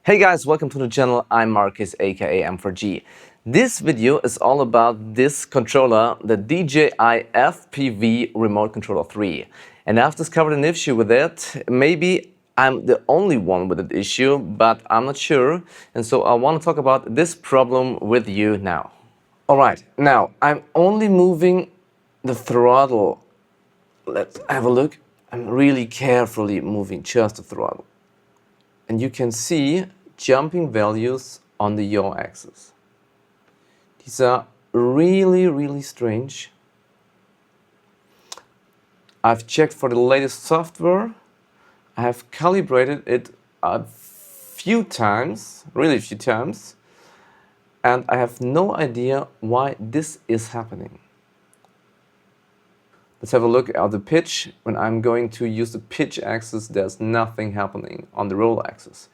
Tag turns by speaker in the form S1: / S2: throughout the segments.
S1: Hey guys, welcome to the channel. I'm Marcus, aka M4G. This video is all about this controller, the DJI FPV Remote Controller 3. And I've discovered an issue with it. Maybe I'm the only one with that issue, but I'm not sure. And so I want to talk about this problem with you now. Alright, now I'm only moving the throttle. Let's have a look. I'm really carefully moving just the throttle. And you can see jumping values on the yaw axis. These are really strange. I've checked for the latest software. I have calibrated it a few times, really a few times, and I have no idea why this is happening. Let's have a look at the pitch. When I'm going to use the pitch axis, there's nothing happening on the roll axis.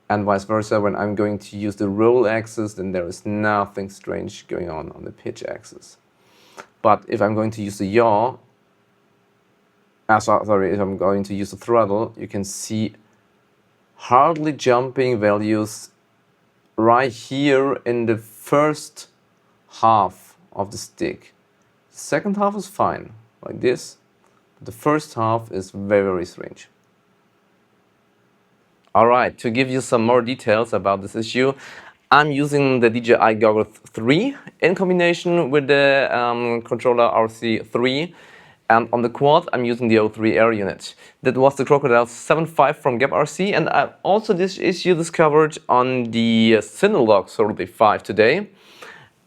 S1: And vice versa, when I'm going to use the roll axis, then there is nothing strange going on the pitch axis. But if I'm going to use the yaw, if I'm going to use the throttle, you can see hardly jumping values right here in the first half of the stick. The second half is fine, like this. The first half is very strange. Alright, to give you some more details about this issue, I'm using the DJI Goggle 3 in combination with the controller RC3, and on the quad I'm using the O3 Air unit. That was the Crocodile 7.5 from Gap RC, and I also this issue discovered on the Cinelog Throttle 5 today.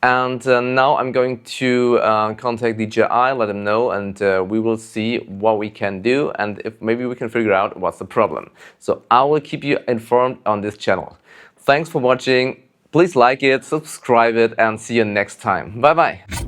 S1: And now I'm going to contact DJI, let them know, and we will see what we can do and if maybe we can figure out what's the problem. So I will keep you informed on this channel. Thanks for watching. Please like it, subscribe it, and see you next time. Bye bye.